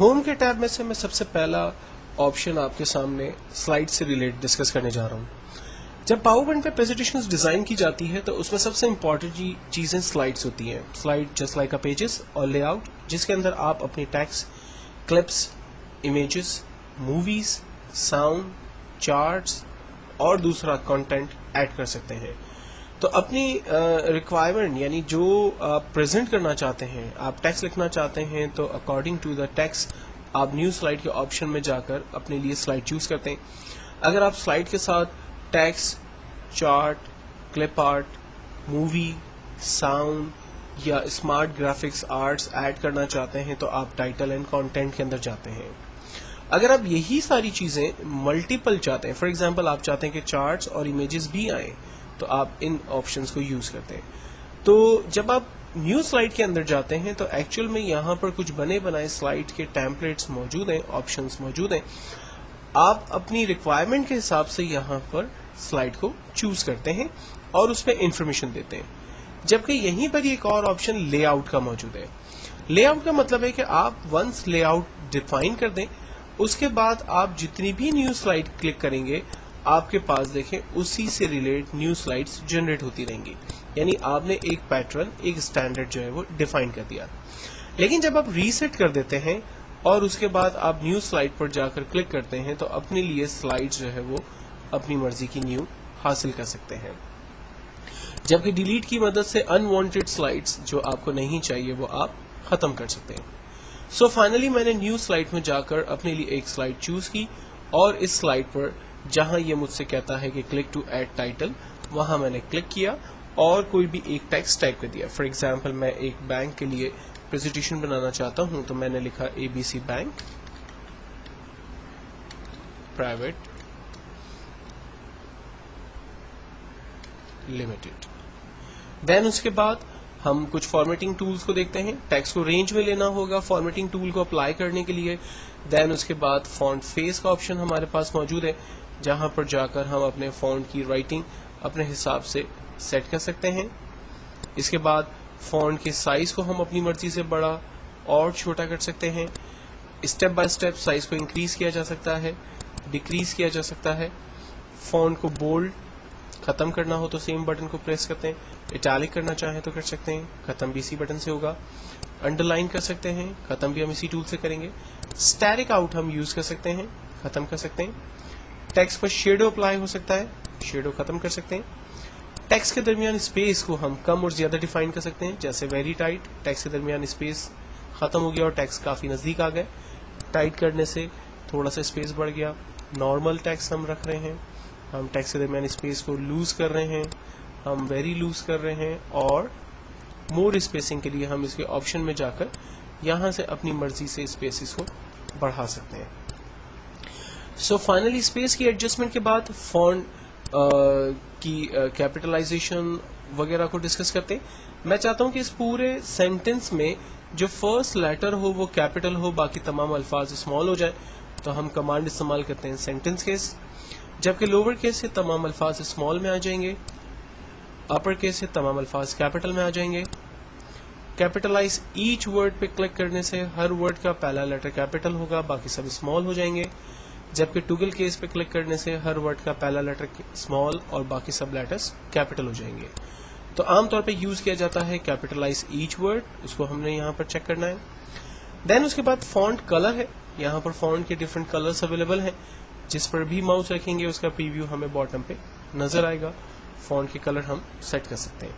Home کے tab میں سے میں سب سے پہلا آپشن آپ کے سامنے سلائڈ سے ریلیٹ ڈسکس کرنے جا رہا ہوں. جب پاور پوائنٹ پہ پریزنٹیشن ڈیزائن کی جاتی ہے تو اس میں سب سے امپورٹنٹ چیزیں سلائڈز ہوتی ہیں. Slide just like a pages اور لے آؤٹ جس کے اندر آپ اپنی text, clips, images, movies, sound, charts اور دوسرا کنٹینٹ ایڈ کر سکتے ہیں. تو اپنی ریکوائرمنٹ یعنی جو آپ پریزنٹ کرنا چاہتے ہیں، آپ ٹیکسٹ لکھنا چاہتے ہیں تو اکارڈنگ ٹو دا ٹیکسٹ آپ نیو سلائڈ کے آپشن میں جا کر اپنے لیے سلائڈ چوز کرتے ہیں. اگر آپ سلائڈ کے ساتھ text, chart, clip art, movie, sound یا اسمارٹ گرافکس آرٹس ایڈ کرنا چاہتے ہیں تو آپ ٹائٹل اینڈ کانٹینٹ کے اندر جاتے ہیں. اگر آپ یہی ساری چیزیں ملٹیپل چاہتے ہیں، فار ایگزامپل آپ چاہتے ہیں کہ چارٹس اور امیجز بھی آئیں تو آپ ان آپشنس کو یوز کرتے ہیں. تو جب آپ نیو سلائڈ کے اندر جاتے ہیں تو ایکچوئل میں یہاں پر کچھ بنے بنائے سلائڈ کے ٹیمپلیٹس موجود ہیں، آپشنس موجود ہیں. آپ اپنی ریکوائرمنٹ کے حساب سے یہاں پر سلائڈ کو چوز کرتے ہیں اور اس پہ انفارمیشن دیتے ہیں. جبکہ یہیں پر ایک اور آپشن لے آؤٹ کا موجود ہے. لے آؤٹ کا مطلب ہے کہ آپ ونس لے آؤٹ ڈیفائن کر دیں، اس کے بعد آپ جتنی بھی نیو سلائڈ کلک کریں گے آپ کے پاس دیکھیں اسی سے ریلیٹ نیو سلائڈز جنریٹ ہوتی رہیں گی. یعنی آپ نے ایک پیٹرن، ایک اسٹینڈرڈ جو ہے وہ ڈیفائن کر دیا. لیکن جب آپ ریسیٹ کر دیتے ہیں اور اس کے بعد آپ نیو سلائڈ پر جا کر کلک کرتے ہیں تو اپنے لیے سلائڈ جو ہے وہ اپنی مرضی کی نیو حاصل کر سکتے ہیں. جبکہ ڈیلیٹ کی مدد سے انوانٹیڈ سلائڈز جو آپ کو نہیں چاہیے وہ آپ ختم کر سکتے ہیں. سو فائنلی میں نے نیو سلائڈ میں جا کر اپنے لیے ایک سلائڈ چوز کی اور اس سلائڈ پر جہاں یہ مجھ سے کہتا ہے کہ کلک ٹو ایڈ ٹائٹل وہاں میں نے کلک کیا اور کوئی بھی ایک ٹیکسٹ ٹائپ کر دیا. فار ایگزامپل میں ایک بینک کے لیے پریزنٹیشن بنانا چاہتا ہوں تو میں نے لکھا ABC بینک پرائیویٹ لمیٹڈ. دین اس کے بعد ہم کچھ فارمیٹنگ ٹولز کو دیکھتے ہیں. ٹیکسٹ کو رینج میں لینا ہوگا فارمیٹنگ ٹول کو اپلائی کرنے کے لیے. دین اس کے بعد فونٹ فیس کا آپشن ہمارے پاس موجود ہے جہاں پر جا کر ہم اپنے فونٹ کی رائٹنگ اپنے حساب سے سیٹ کر سکتے ہیں. اس کے بعد فونٹ کے سائز کو ہم اپنی مرضی سے بڑا اور چھوٹا کر سکتے ہیں. اسٹیپ بائی اسٹیپ سائز کو انکریز کیا جا سکتا ہے، ڈیکریز کیا جا سکتا ہے. فونٹ کو بولڈ ختم کرنا ہو تو سیم بٹن کو پریس کرتے ہیں. اٹیلک کرنا چاہیں تو کر سکتے ہیں، ختم بھی اسی بٹن سے ہوگا. انڈر لائن کر سکتے ہیں، ختم بھی ہم اسی ٹول سے کریں گے. اسٹیرک آؤٹ ہم یوز کر سکتے ہیں، ختم کر سکتے ہیں. ٹیکسٹ پر شیڈو اپلائی ہو سکتا ہے، شیڈو ختم کر سکتے ہیں. ٹیکسٹ کے درمیان اسپیس کو ہم کم اور زیادہ ڈیفائن کر سکتے ہیں، جیسے ویری ٹائٹ، ٹیکسٹ کے درمیان اسپیس ختم ہو گیا اور ٹیکسٹ کافی نزدیک آ گئے. ٹائٹ کرنے سے تھوڑا سا اسپیس بڑھ گیا. نارمل ٹیکسٹ ہم رکھ رہے ہیں، ہم ٹیکسٹ کے درمیان اسپیس کو لوز کر رہے ہیں، ہم ویری لوز کر رہے ہیں. اور مور اسپیسنگ کے لیے ہم اس کے آپشن میں جا کر یہاں سے اپنی مرضی سے اسپیسز کو بڑھا سکتے ہیں. سو فائنلی اسپیس کی ایڈجسٹمنٹ کے بعد فونٹ کی کیپٹلائزیشن وغیرہ کو ڈسکس کرتے ہیں. میں چاہتا ہوں کہ اس پورے سینٹینس میں جو فرسٹ لیٹر ہو وہ کیپٹل ہو، باقی تمام الفاظ اسمال ہو جائیں تو ہم کمانڈ استعمال کرتے ہیں سینٹینس کیس. جبکہ لوور کیس سے تمام الفاظ اسمال میں آ جائیں گے، اپر کیس سے تمام الفاظ کیپٹل میں آ جائیں گے. کیپٹلائز ایچ ورڈ پہ کلک کرنے سے ہر ورڈ کا پہلا لیٹر کیپٹل ہوگا، باقی سب اسمال ہو جائیں گے. جبکہ ٹوگل کیس پہ کلک کرنے سے ہر ورڈ کا پہلا لیٹر اسمال اور باقی سب لیٹرز کیپٹل ہو جائیں گے. تو عام طور پہ یوز کیا جاتا ہے کیپٹلائز ایچ ورڈ، اس کو ہم نے یہاں پر چیک کرنا ہے. دین اس کے بعد فونٹ کلر ہے. یہاں پر فونٹ کے ڈفرینٹ کلرز اویلیبل ہیں، جس پر بھی ماؤس رکھیں گے اس کا پریویو ہمیں باٹم پہ نظر آئے گا. فونٹ کے کلر ہم سیٹ کر سکتے ہیں.